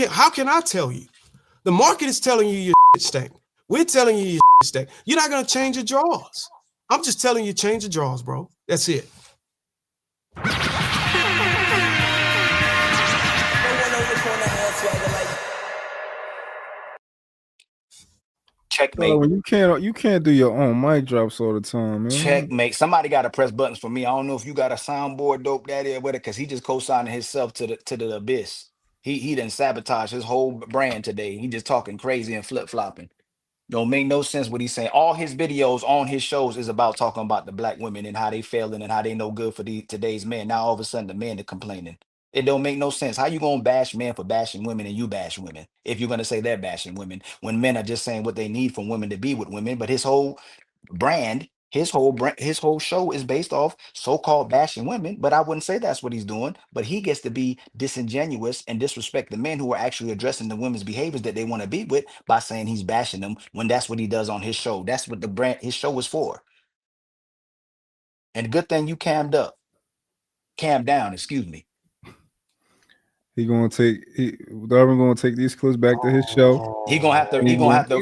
how can I tell you? The market is telling you your shit stink. We're telling you your shit stink. You're not gonna change your draws. I'm just telling you, change your draws, bro. That's it. Checkmate. You can't do your own mic drops all the time, man. Checkmate. Somebody got to press buttons for me. I don't know if you got a soundboard, dope daddy, or whatever, because he just co-signed himself to the abyss. He didn't sabotage his whole brand today. He just talking crazy and flip-flopping. Don't make no sense what he's saying. All his videos on his shows is about talking about the black women and how they failing and how they no good for today's men. Now all of a sudden the men are complaining. It don't make no sense. How you gonna bash men for bashing women and you bash women if you're gonna say they're bashing women when men are just saying what they need from women to be with women? But his whole brand, his whole show is based off so-called bashing women. But I wouldn't say that's what he's doing. But he gets to be disingenuous and disrespect the men who are actually addressing the women's behaviors that they want to be with by saying he's bashing them when that's what he does on his show. That's what his show is for. And good thing you calmed down, excuse me. Darwynn gonna take these clips back to his show. He gonna have to go Somebody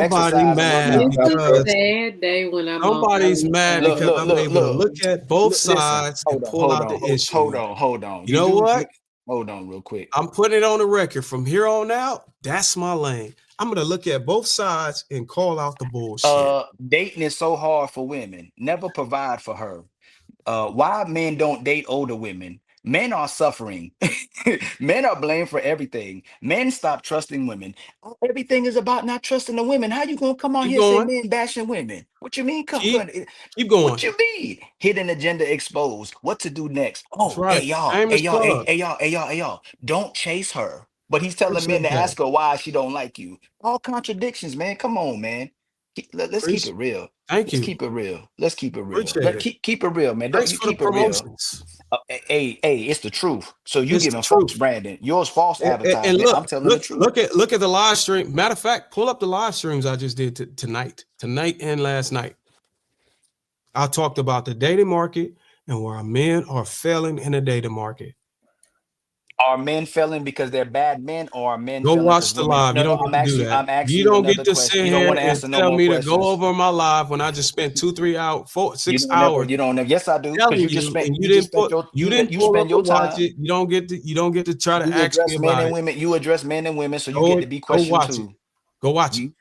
exercise. mad It's a because sad day when I'm somebody's mad because I'm able to look at both sides and pull out the issue. Hold on. You know what? Hold on real quick. I'm putting it on the record. From here on out, that's my lane. I'm gonna look at both sides and call out the bullshit. Dating is so hard for women. Never provide for her. Why men don't date older women? Men are suffering. Men are blamed for everything. Men stop trusting women. Everything is about not trusting the women. How you gonna come on here and say men bashing women? What you mean? Keep going. What you mean? Hidden agenda exposed. What to do next? Oh, right. hey y'all. Don't chase her. But he's telling men to ask her why she don't like you. All contradictions, man. Come on, man. Let's keep it real. Thank you. Let's keep it real. Let's keep it real. Appreciate keep it real, man. Thanks Don't for keep the it real. promotions. Hey, it's the truth. So you giving false branding. Yours false advertising. And look, I'm telling the truth. Look at the live stream. Matter of fact, pull up the live streams I just did tonight and last night. I talked about the dating market and where men are failing in the dating market. Are men failing because they're bad men, or are men? Go watch the live. You don't get to do that. You don't get to sit here and tell me to go over my live when I just spent 2, 3 hours, 4, 6 hours. You don't know. Yes, I do. You didn't spend your time. You don't get to try to ask me about it. You address men and women, so you get to be questioned too. Go watch it.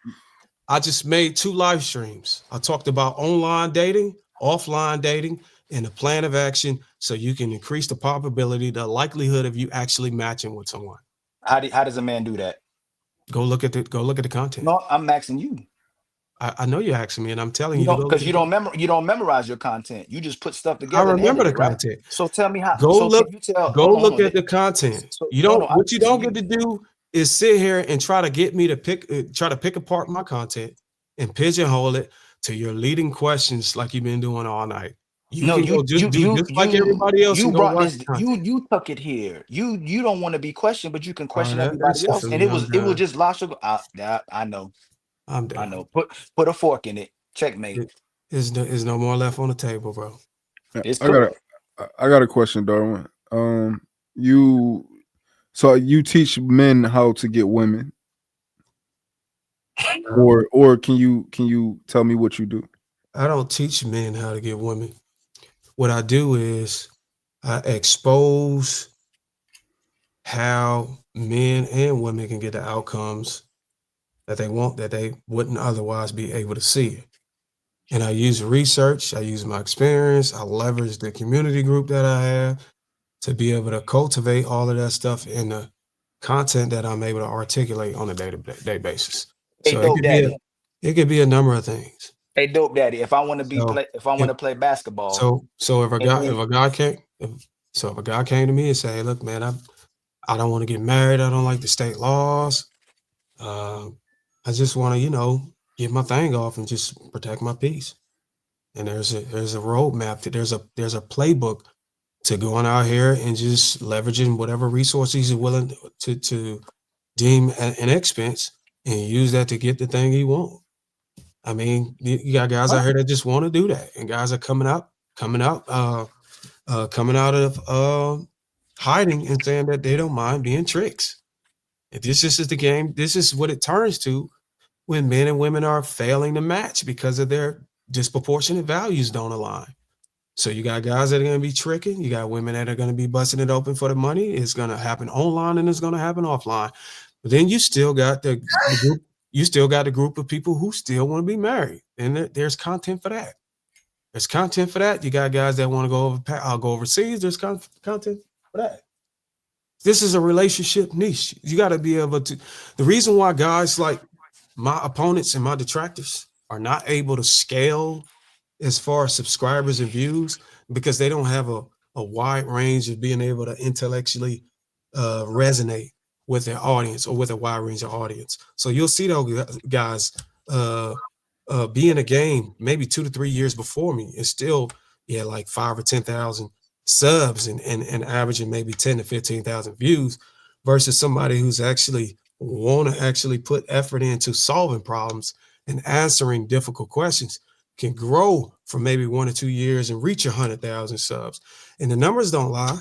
I just made 2 live streams. I talked about online dating, offline dating, and a plan of action so you can increase the probability, the likelihood of you actually matching with someone. How does a man do that? Go look at the content. No, I'm asking you. I know you're asking me, and I'm telling you because you don't memorize your content. You just put stuff together. I remember the content. Right? So tell me how. Go look at the content. What you don't get to do is sit here and try to get me to pick apart my content and pigeonhole it to your leading questions like you've been doing all night. You like everybody else. You took it here. You don't want to be questioned, but you can question everybody else. And it was just logical. I know. I'm done. I know. Put a fork in it. Checkmate. There's no more left on the table, bro. I got a question, Darwynn. You teach men how to get women, or can you tell me what you do? I don't teach men how to get women. What I do is I expose how men and women can get the outcomes that they want, that they wouldn't otherwise be able to see. And I use research, I use my experience, I leverage the community group that I have to be able to cultivate all of that stuff in the content that I'm able to articulate on a day-to-day basis. So it could be a number of things. Hey, dope daddy, if I want to play basketball. So if a guy came to me and say, hey, look, man, I don't want to get married, I don't like the state laws. I just want to, get my thing off and just protect my peace. And there's a roadmap, there's a playbook to going out here and just leveraging whatever resources you're willing to deem an expense and use that to get the thing you want. I mean, you got guys out here that just want to do that, and guys are coming out of hiding and saying that they don't mind being tricks. This is the game. This is what it turns to when men and women are failing to match because of their disproportionate values don't align. So you got guys that are going to be tricking. You got women that are going to be busting it open for the money. It's going to happen online and it's going to happen offline. But then you still got the group. You still got a group of people who still want to be married, and there's content for that. There's content for that. You got guys that want to go over. I'll go overseas. There's content for that. This is a relationship niche. You got to be able to. The reason why guys like my opponents and my detractors are not able to scale as far as subscribers and views because they don't have a wide range of being able to intellectually resonate with their audience or with a wide range of audience. So you'll see those guys be in a game maybe 2 to 3 years before me and still like 5 or 10,000 subs and averaging maybe 10 to 15,000 views versus somebody who's actually want to actually put effort into solving problems and answering difficult questions can grow for maybe 1 or 2 years and reach 100,000 subs. And the numbers don't lie.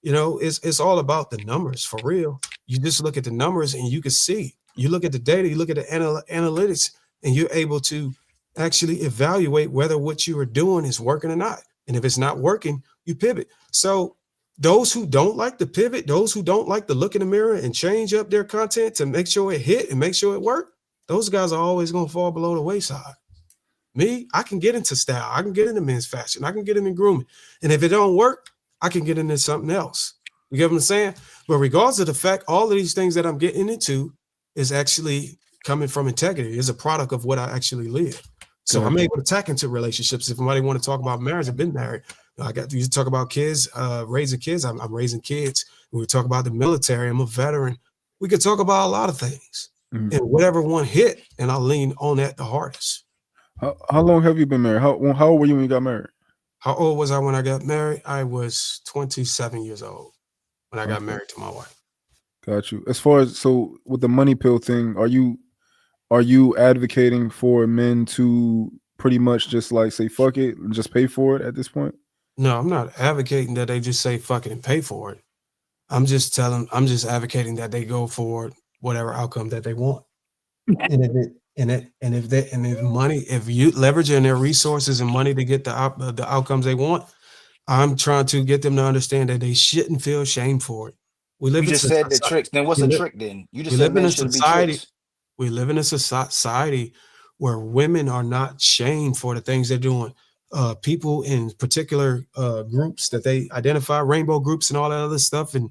It's all about the numbers for real. You just look at the numbers and you can see. You look at the data, you look at the analytics, and you're able to actually evaluate whether what you are doing is working or not. And if it's not working, you pivot. So those who don't like the pivot, those who don't like to look in the mirror and change up their content to make sure it hit and make sure it worked, those guys are always going to fall below the wayside. Me, I can get into style. I can get into men's fashion. I can get into grooming. And if it don't work, I can get into something else. You get what I'm saying? But regardless of the fact, all of these things that I'm getting into is actually coming from integrity. It's a product of what I actually live. So I'm able to tap into relationships. If somebody want to talk about marriage, I've been married. I got you talk about kids, raising kids. I'm raising kids. We talk about the military. I'm a veteran. We could talk about a lot of things. And whatever one hit, and I'll lean on that the hardest. How long have you been married? How old were you when you got married? How old was I when I got married? I was 27 years old when I got married to my wife. Got you. As far as with the money pill thing, are you advocating for men to pretty much just like say fuck it and just pay for it at this point? No, I'm not advocating that they just say fuck it and pay for it. I'm just advocating that they go for whatever outcome that they want. If you leveraging their resources and money to get the outcomes they want, I'm trying to get them to understand that they shouldn't feel shame for it. You just said the tricks. Then what's a trick then? You just said men shouldn't be tricks. We live in a society where women are not shamed for the things they're doing. People in particular groups that they identify, rainbow groups and all that other stuff, and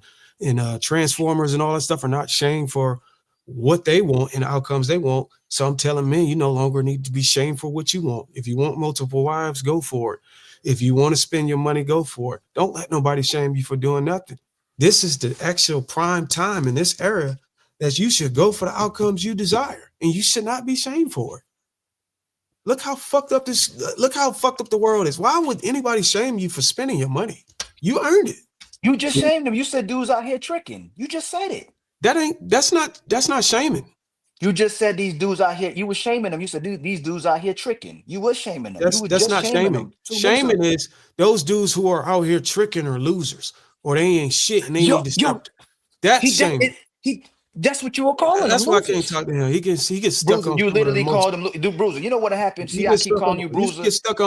transformers and all that stuff are not shamed for what they want and the outcomes they want. So I'm telling men, you no longer need to be shamed for what you want. If you want multiple wives, go for it. If you want to spend your money, go for it. Don't let nobody shame you for doing nothing. This is the actual prime time in this era that you should go for the outcomes you desire, and you should not be shamed for it. Look how fucked up the world is. Why would anybody shame you for spending your money? You earned it. You just shamed them. You said dudes out here tricking. You just said it. That's not shaming. You just said these dudes out here. You were shaming them. You said these dudes out here tricking. You were shaming them. That's not shaming. Shaming is those dudes who are out here tricking are losers, or they ain't shit and they need to stop. That's shaming. That's what you were calling. That's why I can't talk to him. He gets stuck Bruiser, on. You literally called him Bruiser. You know what happened? See, I keep calling you Bruiser. You get stuck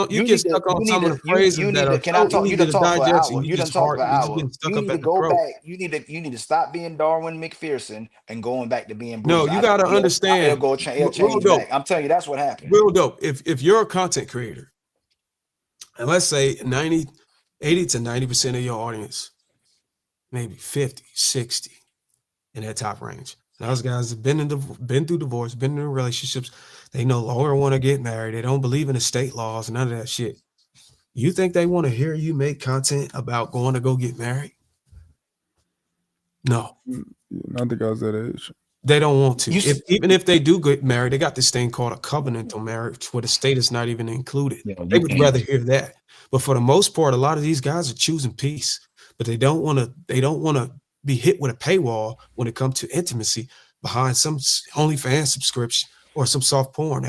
on some of the phrases that are. Can I talk? You done talk for an hour. You done talk for an hour. You need to go back. You need to stop being Darwynn McPherson and going back to being Bruiser. No, you got to understand. It'll change back. I'm telling you, that's what happened. Real dope. If you're a content creator, and let's say 80 to 90% of your audience, maybe 50, 60 in that top range. Those guys have been through divorce, been in relationships. They no longer want to get married. They don't believe in the state laws, none of that shit. You think they want to hear you make content about going to go get married? No. Not the guys that age. They don't want to. Even if they do get married, they got this thing called a covenantal marriage where the state is not even included. They would rather hear that. But for the most part, a lot of these guys are choosing peace, but they don't want to be hit with a paywall when it comes to intimacy behind some OnlyFans subscription or some soft porn.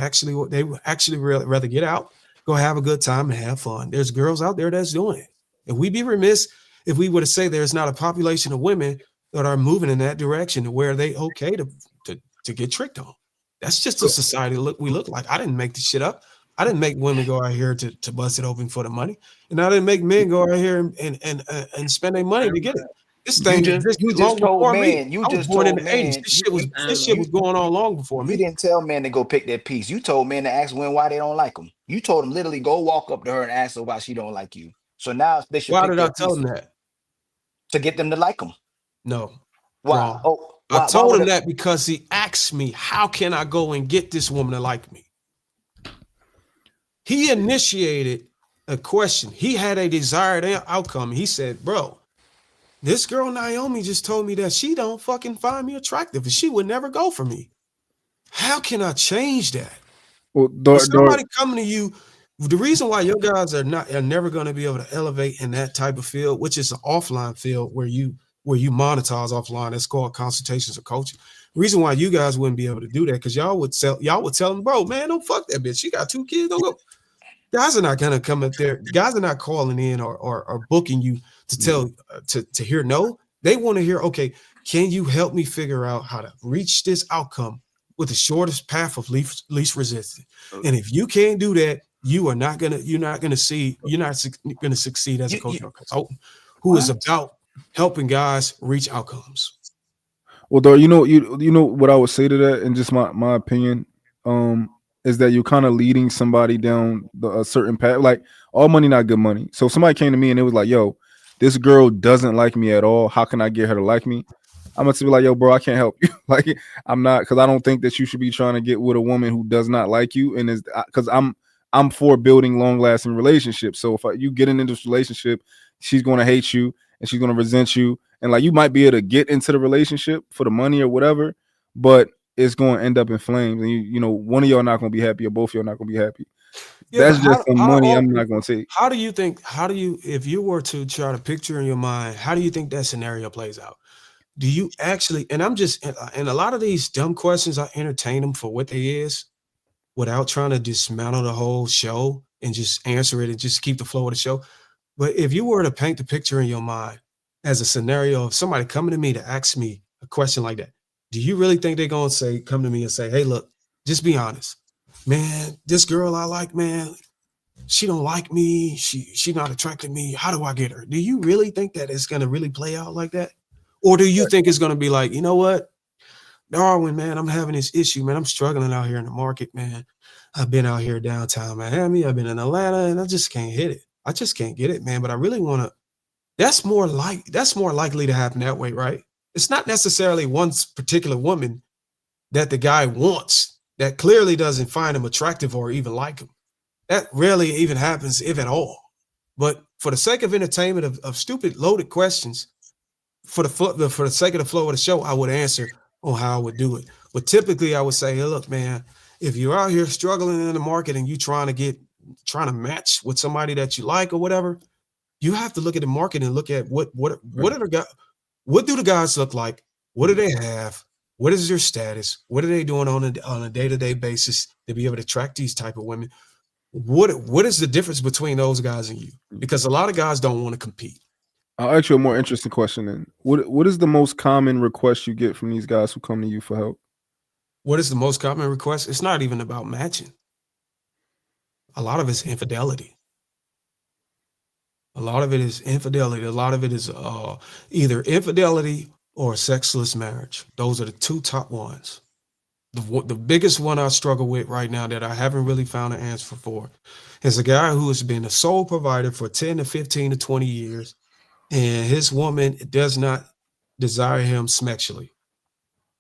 They would actually rather get out, go have a good time and have fun. There's girls out there that's doing it. And we'd be remiss if we were to say there's not a population of women that are moving in that direction to where they okay to get tricked on. That's just a society we look like. I didn't make this shit up. I didn't make women go out here to bust it open for the money, and I didn't make men go out here and spend their money to get it. This thing You existed just long told before me. man, you I was just born in told the 80s. man, This shit was going on long before you me. didn't tell men to go pick their piece. You told men to ask women why they don't like them. You told them literally go walk up to her and ask her why she don't like you. So now they should Why pick did their I tell them pieces that? to get them to like them. No, Why? wrong. Oh, I why told would him it? that because he asked me, how can I go and get this woman to like me? He initiated a question. He had a desired outcome. He said, bro, this girl Naomi just told me that she don't fucking find me attractive and she would never go for me. How can I change that? Well, When somebody coming to you, the reason why your guys are never going to be able to elevate in that type of field, which is an offline field where you monetize offline, that's called consultations or coaching. The reason why you guys wouldn't be able to do that because y'all would tell them, bro, man, don't fuck that bitch. She got 2 kids. Don't go. Guys are not gonna come up there. Guys are not calling in or booking you to tell to hear no. They want to hear, okay, can you help me figure out how to reach this outcome with the shortest path of least resistance? And if you can't do that, you're not gonna succeed as a coach or consultant who is about helping guys reach outcomes. Well, though, you know what I would say to that, and just my opinion, is that you're kind of leading somebody down a certain path. Like, all money not good money. So if somebody came to me and it was like, yo, this girl doesn't like me at all. How can I get her to like me? I'm gonna be like, yo, bro, I can't help you. Like, I'm not, because I don't think that you should be trying to get with a woman who does not like you, and is because I'm for building long lasting relationships. So if you get into this relationship, she's gonna hate you and she's gonna resent you, and like you might be able to get into the relationship for the money or whatever, but it's going to end up in flames, and you know one of y'all not going to be happy, or both of y'all not going to be happy. Yeah, That's but just some money I'm often, not going to take. how do you think? If you were to try to picture in your mind, how do you think that scenario plays out? Do you actually? And and a lot of these dumb questions, I entertain them for what they is, without trying to dismantle the whole show and just answer it and just keep the flow of the show. But if you were to paint the picture in your mind as a scenario of somebody coming to me to ask me a question like that, do you really think they're going to come to me and say, hey, look, just be honest, man, this girl I like, man, she don't like me. She not attracted me. How do I get her? Do you really think that it's going to really play out like that? Or do you think it's going to be like, you know what, Darwin, man, I'm having this issue, man. I'm struggling out here in the market, man. I've been out here downtown Miami. I've been in Atlanta, and I just can't hit it. I just can't get it, man. But I really want to. That's more likely to happen that way, right? It's not necessarily one particular woman that the guy wants that clearly doesn't find him attractive or even like him. That rarely even happens, if at all. But for the sake of entertainment of stupid loaded questions, for the sake of the flow of the show, I would answer on how I would do it. But typically I would say, hey, look, man, if you're out here struggling in the market and you trying to match with somebody that you like or whatever, you have to look at the market and look at what do the guys look like? What do they have? What is their status? What are they doing on a day-to-day basis to be able to attract these type of women? What is the difference between those guys and you? Because a lot of guys don't want to compete. I'll ask you a more interesting question then. What is the most common request you get from these guys who come to you for help? What is the most common request? It's not even about matching. A lot of it's infidelity. A lot of it is infidelity. A lot of it is either infidelity or sexless marriage. Those are the two top ones. The biggest one I struggle with right now that I haven't really found an answer for is a guy who has been a sole provider for 10 to 15 to 20 years, and his woman does not desire him sexually.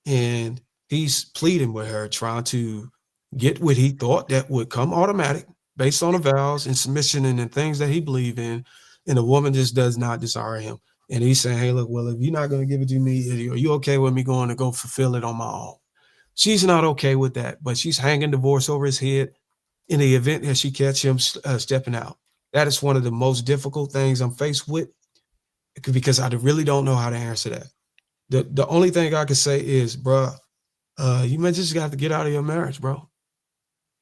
And he's pleading with her, trying to get what he thought that would come automatic based on the vows and submission and the things that he believed in. And the woman just does not desire him. And he's saying, hey, look, well, if you're not going to give it to me, are you okay with me going to go fulfill it on my own? She's not okay with that, but she's hanging divorce over his head in the event that she catch him stepping out. That is one of the most difficult things I'm faced with because I really don't know how to answer that. The only thing I can say is, bro, you may just have to get out of your marriage, bro.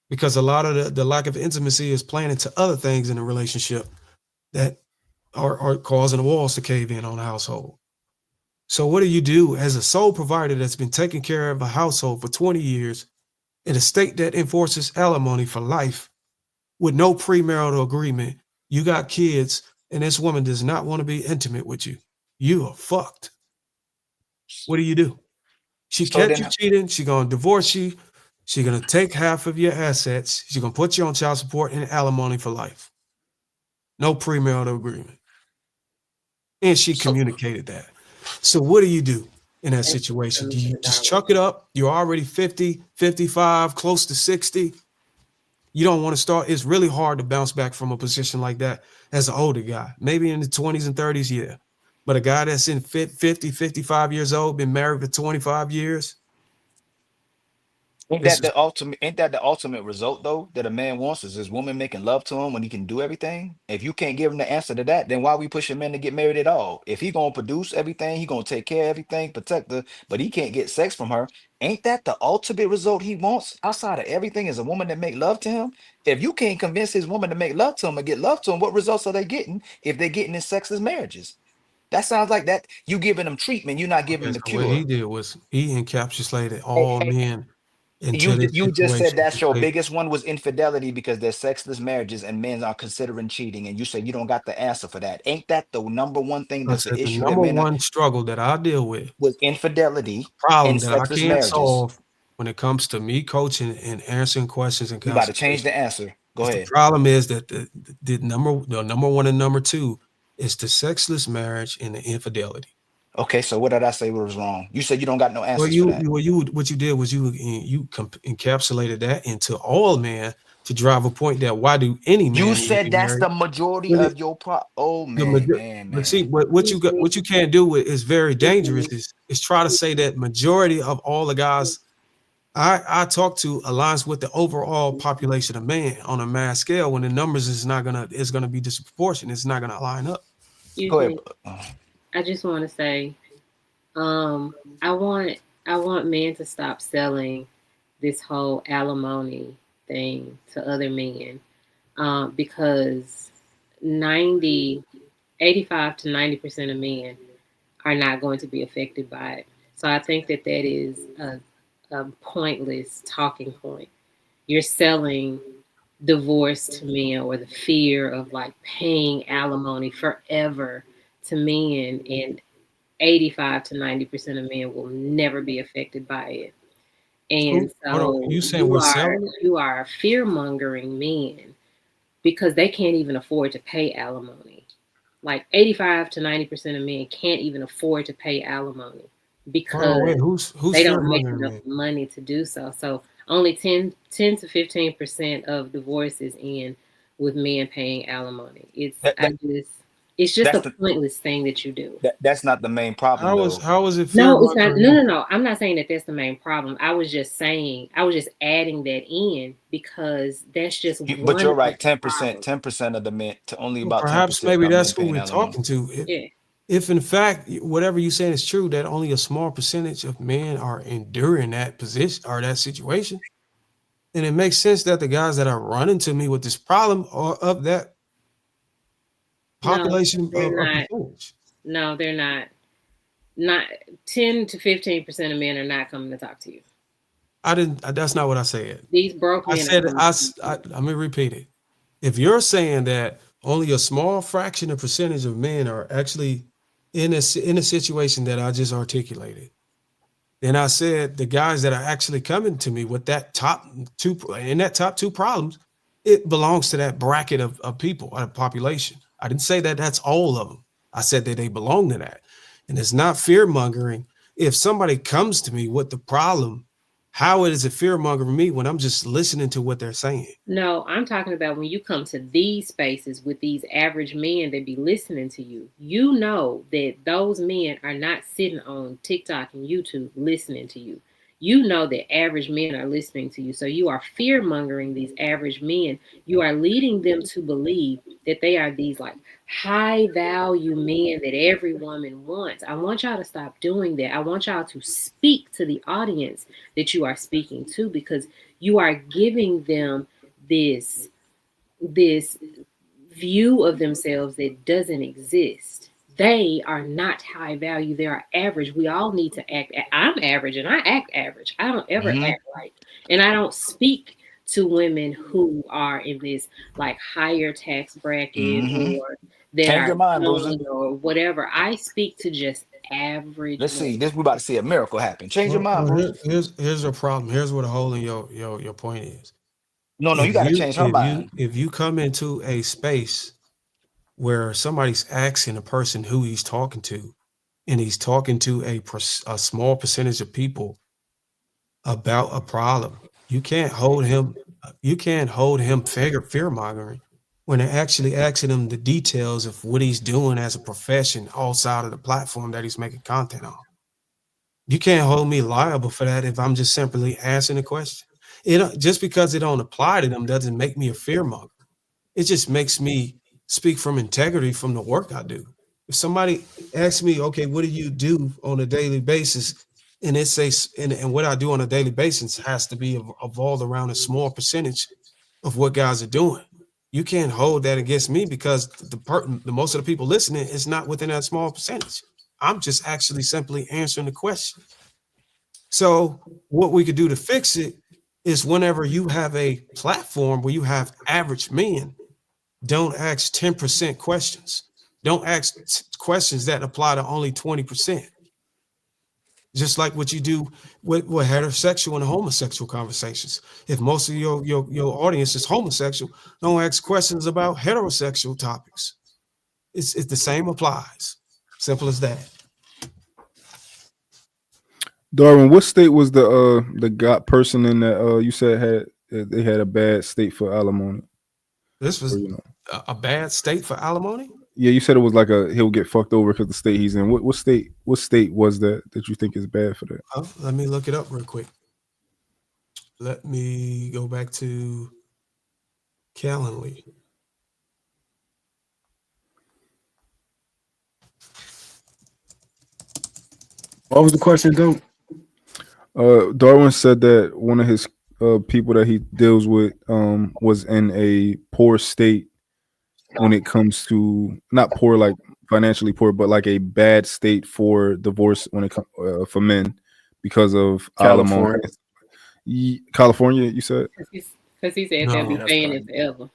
Because a lot of the lack of intimacy is playing into other things in the relationship that are causing the walls to cave in on the household. So what do you do as a sole provider that's been taking care of a household for 20 years in a state that enforces alimony for life with no premarital agreement? You got kids, and this woman does not want to be intimate with you. You are fucked. What do? She So catch you then, cheating, she gonna divorce you, she gonna take half of your assets, she gonna put you on child support and alimony for life. No premarital agreement. And she so communicated that. So what do you do in that Thank you for situation? Do you listening, just Darwin. chuck it up? You're already 50, 55, close to 60. You don't want to start. It's really hard to bounce back from a position like that as an older guy. Maybe in the 20s and 30s, yeah. But a guy that's in 50, 55 years old, been married for 25 years, ain't it's that just, the ultimate? Ain't that the ultimate result though? That a man wants is his woman making love to him when he can do everything. If you can't give him the answer to that, then why we pushing men to get married at all? If he gonna produce everything, he gonna take care of everything, protect her, but he can't get sex from her. Ain't that the ultimate result he wants outside of everything? Is a woman that make love to him? If you can't convince his woman to make love to him or get love to him, what results are they getting if they're getting in sexless marriages? That sounds like that you giving them treatment, you're not giving okay. them the So what he cure. did was he encapsulated all men into this You just said situation to that's your say, biggest one was infidelity because there's sexless marriages and men are considering cheating, and you say you don't got the answer for that. Ain't that the number one thing I that's the said the issue that number men are one struggle that I deal with, with infidelity problem and that I sexless can't marriages? solve when it comes to me coaching and answering questions and You about to change consultation. the answer. Go Is the ahead. problem is that the number one and number two is the sexless marriage and the infidelity. Okay, so what did I say was wrong? You said you don't got no Well, answers for you that. well you what you did was encapsulated that into all men to drive a point that why do any You man need to said be that's married? the majority When it, of your pro. Oh the man, major, man, but see man. what you got, Mhm, what you can't do is very dangerous mhm, is try to say that majority of all the guys I talk to aligns with the overall population of man on a mass scale when the numbers is gonna be disproportionate. It's not gonna line up. Excuse Go ahead. me. I just want to say, um, I want I want men to stop selling this whole alimony thing to other men, because 90, 85 to 90% of men are not going to be affected by it. So I think that that is a pointless talking point. You're selling divorce to men, or the fear of like paying alimony forever to men, and 85 to 90% of men will never be affected by it. And Hold on, so you saying we're selling? you are fear mongering men because they can't even afford to pay alimony. Like 85 to 90% of men can't even afford to pay alimony Hold on, wait, because who's they fear don't make mongering enough me? money to do so. So only 10 to 15% of divorces end with men paying alimony. That, that It's just that's a the pointless thing that you do. that's not the main problem though. How is it fear No, it's not. mongering No, me? no, no. I'm not saying that that's the main problem. I was just saying, I was just adding that in because that's just But one you're of right, the 10%, problems. 10% of the men, to only Well, about perhaps 10% maybe are that's men who paying we're alimony. talking to. Yeah. If in fact whatever you're saying is true, that only a small percentage of men are enduring that position or that situation, then it makes sense that the guys that are running to me with this problem are of that No, population they're of not. percentage. No, they're not. Not 10 to 15% of men are not coming to talk to you. I didn't. That's not what I said. These broke I men are said coming to talk to you. let me repeat it. If you're saying that only a small fraction of percentage of men are actually in a situation that I just articulated, then I said the guys that are actually coming to me with that top two problems, it belongs to that bracket of people, of population. I didn't say that that's all of them. I said that they belong to that. And it's not fear mongering. If somebody comes to me with the problem, how is it fear mongering me when I'm just listening to what they're saying? No, I'm talking about when you come to these spaces with these average men that be listening to you. You know that those men are not sitting on TikTok and YouTube listening to you. You know that average men are listening to you. So you are fear mongering these average men. You are leading them to believe that they are these like high value men that every woman wants. I want y'all to stop doing that. I want y'all to speak to the audience that you are speaking to, because you are giving them this view of themselves that doesn't exist. they are not high value. They are average. We all need to act. I'm average and I act average. I don't ever act like, and I don't speak to women who are in this like higher tax bracket or that Change are your mind, Bruiser. young or whatever. I speak to just average Let's see. women. This we about to see a miracle happen. Change your mind, Bruiser. Here's a problem. Here's what a hole in your point is. No, you got to change her mind. If you come into a space where somebody's asking a person who he's talking to, and he's talking to a small percentage of people about a problem, you can't hold him fear mongering when they're actually asking him the details of what he's doing as a profession outside of the platform that he's making content on. You can't hold me liable for that if I'm just simply answering a question. Just because it don't apply to them doesn't make me a fearmonger. It just makes me speak from integrity from the work I do. If somebody asks me, okay, what do you do on a daily basis? And it says, and what I do on a daily basis has to be evolved around a small percentage of what guys are doing. You can't hold that against me because the most of the people listening is not within that small percentage. I'm just actually simply answering the question. So what we could do to fix it is whenever you have a platform where you have average men, don't ask 10% questions. Don't ask questions that apply to only 20%. Just like what you do with heterosexual and homosexual conversations. If most of your audience is homosexual, don't ask questions about heterosexual topics. It's the same applies. Simple as that. Darwin, what state was the person in that you said they had a bad state for alimony? This was a bad state for alimony? Yeah, you said it was like he'll get fucked over because the state he's in. What state was that you think is bad for that? Let me look it up real quick. Let me go back to Calendly. What was the question, though? Darwin said that one of his people that he deals with was in a poor state when it comes to not poor like financially poor, but like a bad state for divorce when it comes for men because of alimony. California, you said? Because he said they'll be paying it forever.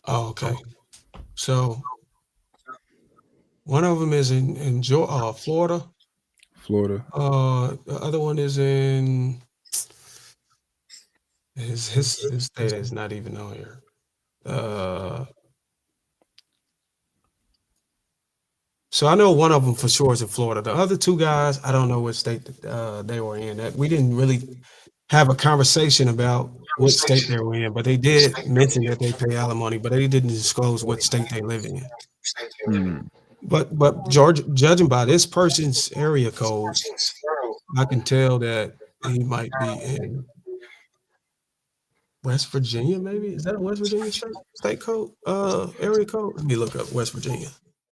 Oh, okay. So one of them is in Florida. Florida. The other one is in his state is not even on here. So I know one of them for sure is in Florida. The other two guys, I don't know what state they were in. That we didn't really have a conversation about what state they were in, but they did mention that they pay alimony, but they didn't disclose what state they live in. But George, judging by this person's area code, I can tell that he might be in West Virginia, maybe. Is that a West Virginia state code? Area code? Let me look up West Virginia.